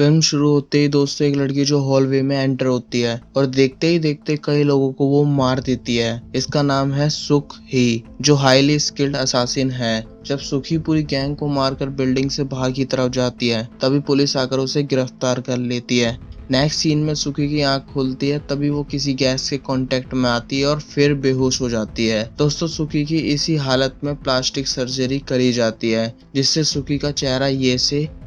Film शुरू होते ही दोस्तों एक लड़की जो हॉलवे में एंटर होती है और देखते ही देखते कई लोगों को वो मार देती है। इसका नाम है सुख ही, जो हाईली स्किल्ड असासिन है। जब सुखी पूरी गैंग को मारकर बिल्डिंग से बाहर की तरफ जाती है तभी पुलिस आकर उसे गिरफ्तार कर लेती है। नेक्स्ट सीन में सुखी की आंख खुलती है, तभी वो किसी गैस के कांटेक्ट में आती है और फिर बेहोश हो जाती है। दोस्तों सुखी की इसी हालत में प्लास्टिक सर्जरी करी जाती है, जिससे सुखी का चेहरा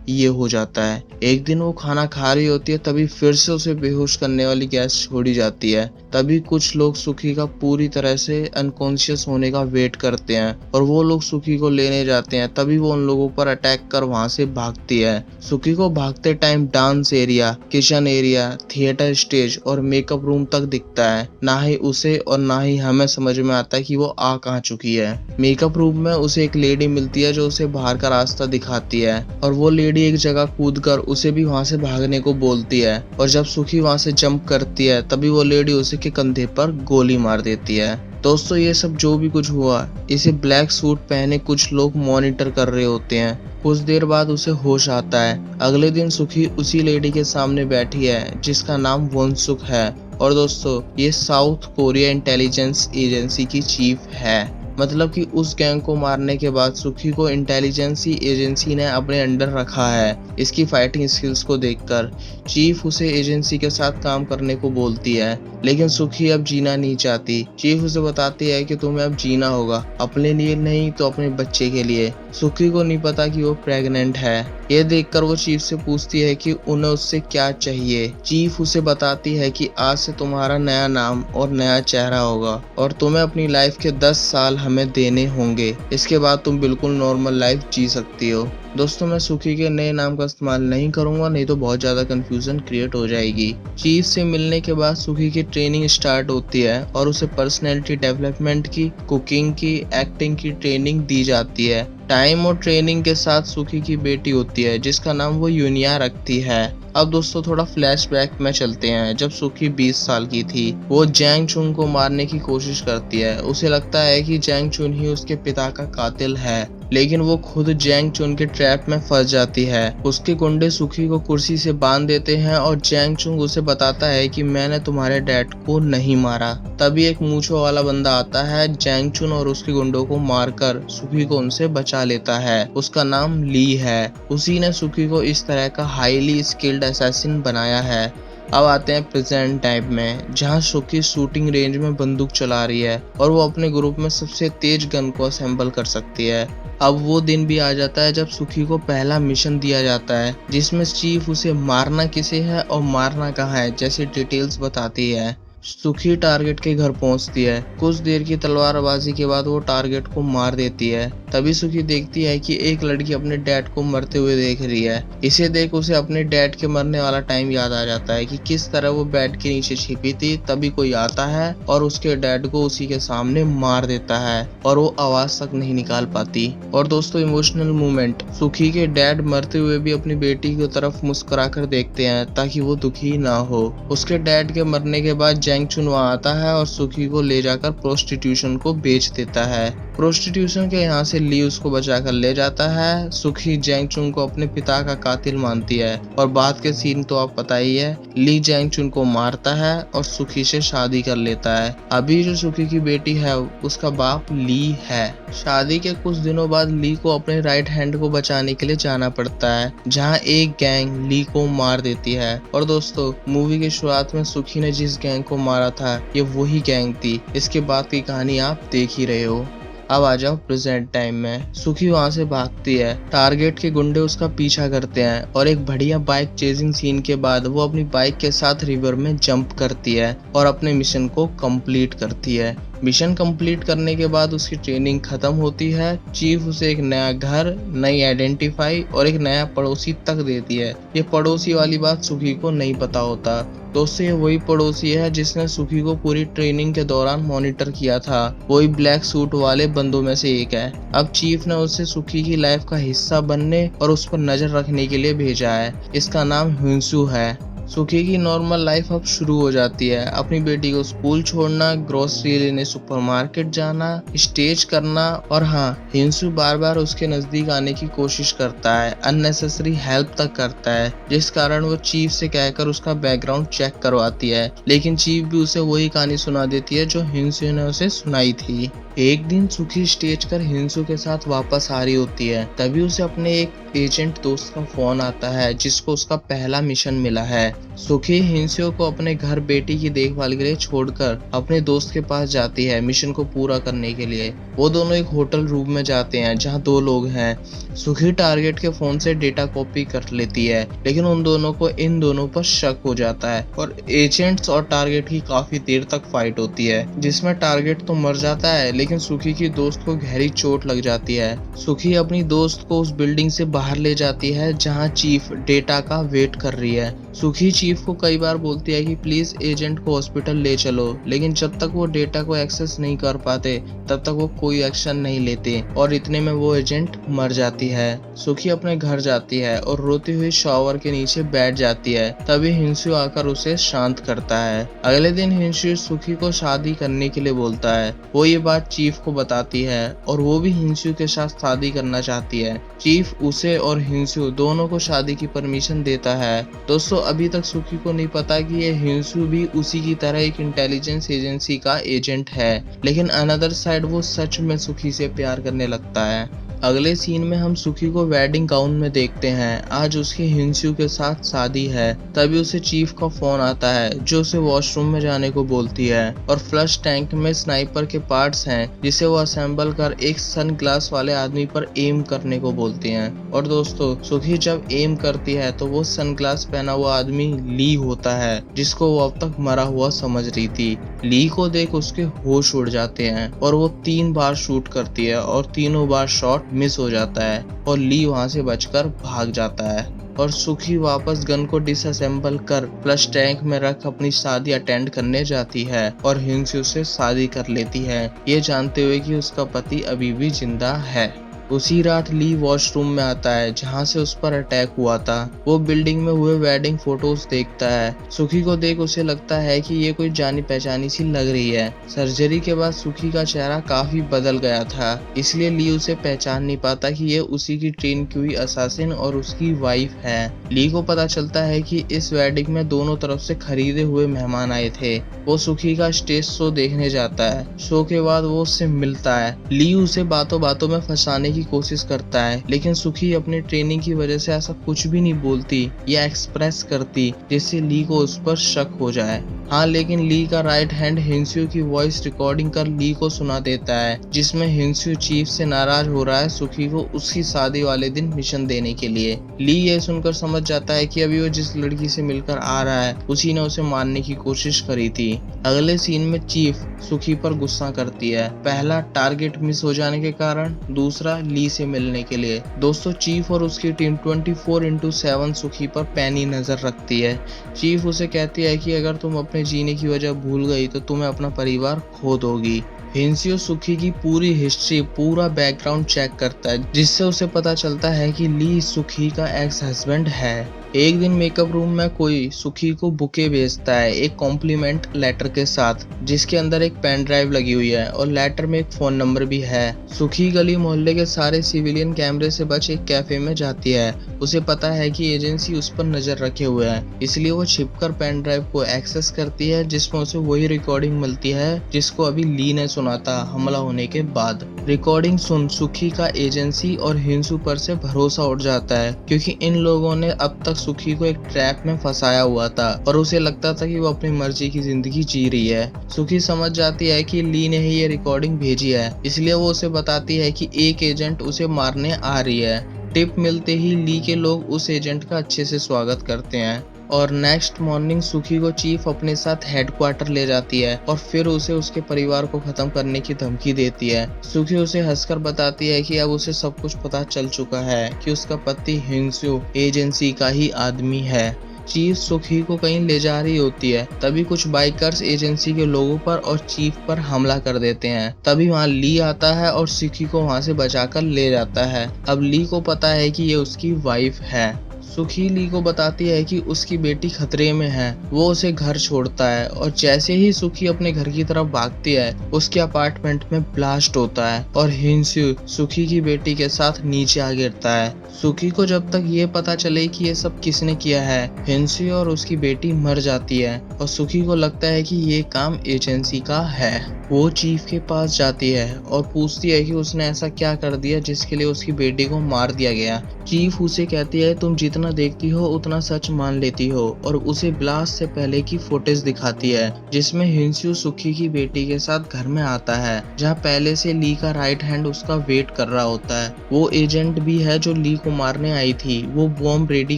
ये हो जाता है। एक दिन वो खाना खा रही होती है, तभी फिर से उसे बेहोश करने वाली गैस छोड़ी जाती है। तभी कुछ लोग सुखी का पूरी तरह से अनकॉन्शियस होने का वेट करते हैं और वो लोग सुखी को लेने जाते हैं। तभी वो उन लोगों पर अटैक कर वहां से भागती है। सुखी को भागते time dance area, kitchen area, theatre stage और मेकअप रूम तक दिखता है। ना ही उसे और ना ही हमें समझ में आता है कि वो आ कहाँ चुकी है। मेकअप रूम में उसे एक लेडी मिलती है जो उसे बाहर का रास्ता दिखाती है और वो लेडी एक जगह कूदकर उसे भी वहां से भागने को बोलती है। और जब सुखी वहां से जंप करती है तभी वो लेडी उसे के कंधे पर गोली मार देती है। दोस्तों ये सब जो भी कुछ हुआ, इसे ब्लैक सूट पहने कुछ लोग मॉनिटर कर रहे होते हैं। कुछ देर बाद उसे होश आता है। अगले दिन सुखी उसी लेडी के सामने बैठी है जिसका नाम वोनसुक है। और दोस्तों ये साउथ कोरिया इंटेलिजेंस एजेंसी की चीफ है। मतलब कि उस गैंग को मारने के बाद सुखी को इंटेलिजेंस एजेंसी ने अपने अंडर रखा है। इसकी फाइटिंग स्किल्स को देखकर चीफ उसे एजेंसी के साथ काम करने को बोलती है, लेकिन सुखी अब जीना नहीं चाहती। चीफ उसे बताती है कि तुम्हें अब जीना होगा, अपने लिए नहीं तो अपने बच्चे के लिए। सुखी को नहीं पता कि वो प्रेग्नेंट है। ये देखकर वो चीफ से पूछती है कि उन्हें उससे क्या चाहिए। चीफ उसे बताती है कि आज से तुम्हारा नया नाम और नया चेहरा होगा और तुम्हें अपनी लाइफ के 10 साल हमें देने होंगे। इसके बाद तुम बिल्कुल नॉर्मल लाइफ जी सकती हो। दोस्तों मैं सुखी के नए नाम का इस्तेमाल नहीं करूंगा, नहीं तो बहुत ज्यादा कंफ्यूजन क्रिएट हो जाएगी। चीफ से मिलने के बाद सुखी की ट्रेनिंग स्टार्ट होती है और उसे पर्सनैलिटी डेवलपमेंट की, कुकिंग की, एक्टिंग की ट्रेनिंग दी जाती है। टाइम और ट्रेनिंग के साथ सुखी की बेटी होती है जिसका नाम वो यूनिया रखती है। अब दोस्तों थोड़ा फ्लैशबैक में चलते हैं। जब सुखी 20 साल की थी, वो जैंग चुन को मारने की कोशिश करती है। उसे लगता है कि जैंग चुन ही उसके पिता का कातिल है, लेकिन वो खुद जैंग चुन के ट्रैप में फंस जाती है। उसके गुंडे सुखी को कुर्सी से बांध देते हैं और जैंग चुंग उसे बताता है कि मैंने तुम्हारे डैड को नहीं मारा। तभी एक मूंछों वाला बंदा आता है जैंग चुन और उसके गुंडों को मारकर सुखी को उनसे बचा लेता है। उसका नाम ली है। उसी ने सुखी को इस तरह का हाईली स्किल्ड असैसिन बनाया है। अब आते हैं प्रेजेंट टाइम में, जहां सुखी शूटिंग रेंज में बंदूक चला रही है और वो अपने ग्रुप में सबसे तेज गन को असेंबल कर सकती है। अब वो दिन भी आ जाता है जब सुखी को पहला मिशन दिया जाता है, जिसमें चीफ उसे मारना किसे है और मारना कहाँ है जैसी डिटेल्स बताती है। सुखी टारगेट के घर पहुंचती है। कुछ देर की तलवारबाजी के बाद वो टारगेट को मार देती है। तभी सुखी देखती है कि एक लड़की अपने डैड को मरते हुए देख रही है। इसे देख उसे अपने डैड के मरने वाला टाइम याद आ जाता है कि किस तरह वो बेड के नीचे छिपी थी। तभी कोई आता है और उसके डैड को उसी के सामने मार देता है और वो आवाज तक नहीं निकाल पाती। और दोस्तों इमोशनल मोमेंट, सुखी के डैड मरते हुए भी अपनी बेटी की तरफ मुस्कुरा कर देखते हैं ताकि वो दुखी ना हो। उसके डैड के मरने के बाद जैंग चुन वहां आता है और सुखी को ले जाकर प्रोस्टिट्यूशन को बेच देता है। प्रोस्टिट्यूशन के यहाँ से ली उसको बचाकर ले जाता है। सुखी जैंग चुन को अपने पिता का कातिल मानती है और बाद के सीन तो आप पता ही है। ली जैंग चुन को मारता है और सुखी से शादी कर लेता है। अभी जो सुखी की बेटी है उसका बाप ली है। शादी के कुछ दिनों बाद ली को अपने राइट हैंड को बचाने के लिए जाना पड़ता है, जहाँ एक गैंग ली को मार देती है। और दोस्तों मूवी की शुरुआत में सुखी ने जिस गैंग को मारा था ये वही गैंग थी। इसके बाद की कहानी आप देख ही रहे हो। अब आ जाओ प्रेजेंट टाइम में। सुखी वहां से भागती है। टारगेट के गुंडे उसका पीछा करते हैं और एक बढ़िया बाइक चेजिंग सीन के बाद वो अपनी बाइक के साथ रिवर में जंप करती है और अपने मिशन को कंप्लीट करती है। मिशन कंप्लीट करने के बाद उसकी ट्रेनिंग खत्म होती है। चीफ उसे एक नया घर, नई आइडेंटिफाई और एक नया पड़ोसी तक देती है। ये पड़ोसी वाली बात सुखी को नहीं पता होता। दोस्तों ये वही पड़ोसी है जिसने सुखी को पूरी ट्रेनिंग के दौरान मॉनिटर किया था। वही ब्लैक सूट वाले बंदों में से एक है। अब चीफ ने उसे सुखी की लाइफ का हिस्सा बनने और उस पर नजर रखने के लिए भेजा है। इसका नाम हिंसू है। सुखी की नॉर्मल लाइफ अब शुरू हो जाती है। अपनी बेटी को स्कूल छोड़ना, ग्रोसरी लेने सुपरमार्केट जाना, स्टेज करना, और हाँ, हिंसू बार बार उसके नजदीक आने की कोशिश करता है, अननेसेसरी हेल्प तक करता है, जिस कारण वो चीफ से कहकर उसका बैकग्राउंड चेक करवाती है। लेकिन चीफ भी उसे वही कहानी सुना देती है जो हिंसू ने उसे सुनाई थी। एक दिन सुखी स्टेज कर हिंसू के साथ वापस आ रही होती है, तभी उसे अपने एक एजेंट दोस्त का फोन आता है जिसको उसका पहला मिशन मिला है। सुखी हिंसू को अपने घर बेटी की देखभाल के लिए छोड़कर अपने दोस्त के पास जाती है मिशन को पूरा करने के लिए। वो दोनों एक होटल रूम में जाते हैं जहाँ दो लोग हैं। सुखी टारगेट के फोन से डेटा कॉपी कर लेती है, लेकिन उन दोनों को इन दोनों पर शक हो जाता है और एजेंट्स और टारगेट की काफी देर तक फाइट होती है, जिसमें टारगेट तो मर जाता है लेकिन सुखी की दोस्त को गहरी चोट लग जाती है। सुखी अपनी दोस्त को उस बिल्डिंग से बाहर ले जाती है जहां चीफ डेटा का वेट कर रही है। सुखी चीफ को कई बार बोलती है कि प्लीज एजेंट को हॉस्पिटल ले चलो, लेकिन जब तक वो डेटा को एक्सेस नहीं कर पाते तब तक वो कोई एक्शन नहीं लेते और इतने में वो एजेंट मर जाती है। सुखी अपने घर जाती है और रोती हुई शॉवर के नीचे बैठ जाती है। तभी हिंसू आकर उसे शांत करता है। अगले दिन हिंसू सुखी को शादी करने के लिए बोलता है। वो ये बात चीफ को बताती है और वो भी हिंसू के साथ शादी करना चाहती है। चीफ उसे और हिंसू दोनों को शादी की परमिशन देता है। दोस्तों, अभी तक सुखी को नहीं पता कि ये हिंसू भी उसी की तरह एक इंटेलिजेंस एजेंसी का एजेंट है, लेकिन अनदर साइड वो सच में सुखी से प्यार करने लगता है। अगले सीन में हम सुखी को वेडिंग गाउन में देखते हैं। आज उसकी हिंसू के साथ शादी है। तभी उसे चीफ का फोन आता है जो उसे वॉशरूम में जाने को बोलती है और फ्लश टैंक में स्नाइपर के पार्ट्स हैं जिसे वो असेंबल कर एक सन ग्लास वाले आदमी पर एम करने को बोलती हैं। और दोस्तों, सुखी जब एम करती है तो वो सन ग्लास पहना हुआ आदमी ली होता है जिसको वो अब तक मरा हुआ समझ रही थी। ली को देख उसके होश उड़ जाते हैं और वो 3 बार शूट करती है और तीनों बार शॉट मिस हो जाता है और ली वहां से बचकर भाग जाता है। और सुखी वापस गन को डिसअसेंबल कर फ्लश टैंक में रख अपनी शादी अटेंड करने जाती है और हिंसू से शादी कर लेती है, ये जानते हुए कि उसका पति अभी भी जिंदा है। उसी रात ली वॉशरूम में आता है जहां से उस पर अटैक हुआ था। वो बिल्डिंग में हुए वेडिंग फोटोज देखता है। सुखी को देख उसे लगता है कि ये कोई जानी पहचानी सी लग रही है। सर्जरी के बाद सुखी का चेहरा काफी बदल गया था, इसलिए ली उसे पहचान नहीं पाता कि ये उसी की ट्रेन की हुई असासिन और उसकी वाइफ है। ली को पता चलता है कि इस वेडिंग में दोनों तरफ से खरीदे हुए मेहमान आए थे। वो सुखी का स्टेज शो देखने जाता है। शो के बाद वो उससे मिलता है। ली उसे बातों बातों में फंसाने की कोशिश करता है, लेकिन सुखी अपनी ट्रेनिंग की वजह से ऐसा कुछ भी नहीं बोलती या एक्सप्रेस करती जिससे ली को उस पर शक हो जाए। हाँ, लेकिन ली का राइट हैंड हिंसू की वॉइस रिकॉर्डिंग कर ली को सुना देता है जिसमें हिंसू चीफ से नाराज हो रहा है सुखी को उसकी शादी वाले दिन मिशन देने के लिए। ली ये सुनकर समझ जाता है कि अभी वो जिस लड़की से मिलकर आ रहा है उसी ने उसे मारने की कोशिश करी थी। अगले सीन में चीफ सुखी पर गुस्सा करती है, पहला टारगेट मिस हो जाने के कारण, दूसरा ली से मिलने के लिए। दोस्तों, चीफ और उसकी टीम 24/7 सुखी पर पैनी नजर रखती है। चीफ उसे कहती है कि अगर तुम अपने जीने की वजह भूल गई तो तुम्हें अपना परिवार खो दोगी। हिंसू सुखी की पूरी हिस्ट्री, पूरा बैकग्राउंड चेक करता है जिससे उसे पता चलता है कि ली सुखी का एक्स हस्बैंड है। एक दिन मेकअप रूम में कोई सुखी को बुके भेजता है एक कॉम्प्लीमेंट लेटर के साथ जिसके अंदर एक पेन ड्राइव लगी हुई है और लेटर में एक फोन नंबर भी है। सुखी गली मोहल्ले के सारे सिविलियन कैमरे से बच एक कैफे में जाती है। उसे पता है कि एजेंसी उस पर नजर रखे हुए है, इसलिए वो छिपकर पेन ड्राइव को एक्सेस करती है जिसमें उसे वही रिकॉर्डिंग मिलती है जिसको अभी ली ने सुना था हमला होने के बाद। रिकॉर्डिंग सुन सुखी का एजेंसी और हिंसू पर से भरोसा उठ जाता है क्योंकि इन लोगों ने अब तक सुखी को एक ट्रैप में फंसाया हुआ था और उसे लगता था कि वो अपनी मर्जी की जिंदगी जी रही है। सुखी समझ जाती है कि ली ने ही ये रिकॉर्डिंग भेजी है, इसलिए वो उसे बताती है कि एक एजेंट उसे मारने आ रही है। टिप मिलते ही ली के लोग उस एजेंट का अच्छे से स्वागत करते हैं और नेक्स्ट मॉर्निंग सुखी को चीफ अपने साथ हेडक्वार्टर ले जाती है और फिर उसे उसके परिवार को खत्म करने की धमकी देती है। सुखी उसे हंसकर बताती है कि अब उसे सब कुछ पता चल चुका है कि उसका पति हिंसू एजेंसी का ही आदमी है। चीफ सुखी को कहीं ले जा रही होती है, तभी कुछ बाइकर्स एजेंसी के लोगों पर और चीफ पर हमला कर देते हैं। तभी वहाँ ली आता है और सुखी को वहाँ से बचाकर ले जाता है। अब ली को पता है कि ये उसकी वाइफ है। सुखी ली को बताती है कि उसकी बेटी खतरे में है। वो उसे घर छोड़ता है और जैसे ही सुखी अपने घर की तरफ भागती है, उसके अपार्टमेंट में ब्लास्ट होता है और हिंस्यू सुखी की बेटी के साथ नीचे आ गिरता है। सुखी को जब तक ये पता चले कि ये सब किसने किया है, हिंस्यू और उसकी बेटी मर जाती है और सुखी को लगता है कि ये काम एजेंसी का है। वो चीफ के पास जाती है और पूछती है कि उसने ऐसा क्या कर दिया जिसके लिए उसकी बेटी को मार दिया गया। चीफ उसे कहती है तुम जितना देखती हो उतना सच मान लेती हो और उसे ब्लास्ट से पहले की फुटेज दिखाती है जिसमें हिंस्यू सुखी की बेटी के साथ घर में आता है, जहाँ पहले से ली का राइट हैंड उसका वेट कर रहा होता है। वो एजेंट भी है जो ली को मारने आई थी। वो बॉम्ब रेडी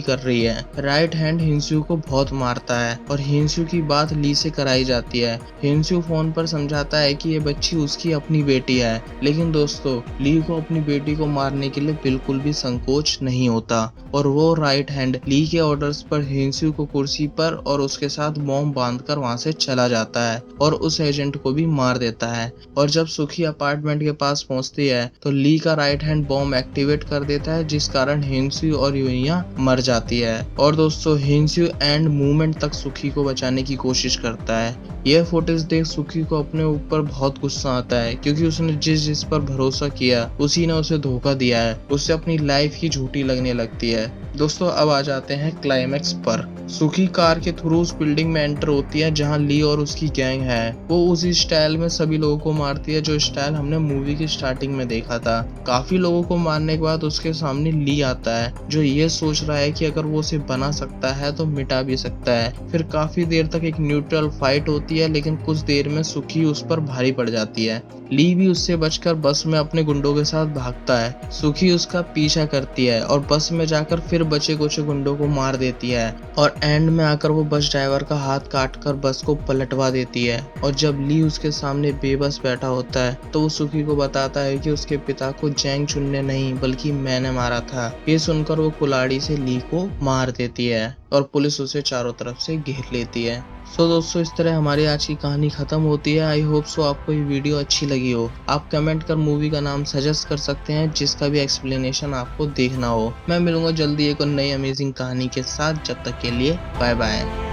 कर रही है। राइट हैंड हिंस्यू को बहुत मारता है और हिंस्यू की बात ली से कराई जाती है। हिंस्यू फोन पर समझाता है कि ये बच्ची उसकी अपनी बेटी है, लेकिन दोस्तों ली को अपनी बेटी को मारने के लिए बिल्कुल भी संकोच नहीं होता और वो राइट हैंड ली के ऑर्डर्स पर हिंस्यू को कुर्सी पर और उसके साथ बॉम्ब बांधकर वहां से चला जाता है और उस एजेंट को भी मार देता है। और जब सुखी अपार्टमेंट के पास पहुंचती है तो ली का राइट हैंड बॉम्ब एक्टिवेट कर देता है, जिस कारण हिंस्यू और यूनिया मर जाती है। और दोस्तों हिंस्यू एंड मूवमेंट तक सुखी को बचाने की कोशिश करता है। यह फुटेज देख सुखी को अपने ऊपर बहुत गुस्सा आता है, क्योंकि उसने जिस पर भरोसा किया उसी ने उसे धोखा दिया है। उसे अपनी लाइफ की झूठी लगने लगती है। दोस्तों अब आ जाते हैं क्लाइमैक्स पर। सुखी कार के थ्रू उस बिल्डिंग में एंटर होती है जहां ली और उसकी गैंग है। वो उसी स्टाइल में सभी लोगों को मारती है जो स्टाइल हमने मूवी की स्टार्टिंग में देखा था। काफी लोगों को मारने के बाद उसके सामने ली आता है जो ये सोच रहा है कि अगर वो उसे बना सकता है तो मिटा भी सकता है। फिर काफी देर तक एक न्यूट्रल फाइट होती है, लेकिन कुछ देर में सुखी उस पर भारी पड़ जाती है। ली भी उससे बचकर बस में अपने गुंडों के साथ भागता है। सुखी उसका पीछा करती है और बस में जाकर फिर बचे कुछ गुंडों को मार देती है और एंड में आकर वो बस ड्राइवर का हाथ काटकर बस को पलटवा देती है। और जब ली उसके सामने बेबस बैठा होता है तो वो सुखी को बताता है कि उसके पिता को जैंग चुन ने नहीं बल्कि मैंने मारा था। ये सुनकर वो कुल्हाड़ी से ली को मार देती है और पुलिस उसे चारों तरफ से घेर लेती है। सो दोस्तों इस तरह हमारी आज की कहानी खत्म होती है। आई होप सो आपको ये वीडियो अच्छी लगी हो। आप कमेंट कर मूवी का नाम सजेस्ट कर सकते हैं जिसका भी एक्सप्लेनेशन आपको देखना हो। मैं मिलूंगा जल्दी एक और नई अमेजिंग कहानी के साथ। जब तक के लिए बाय बाय।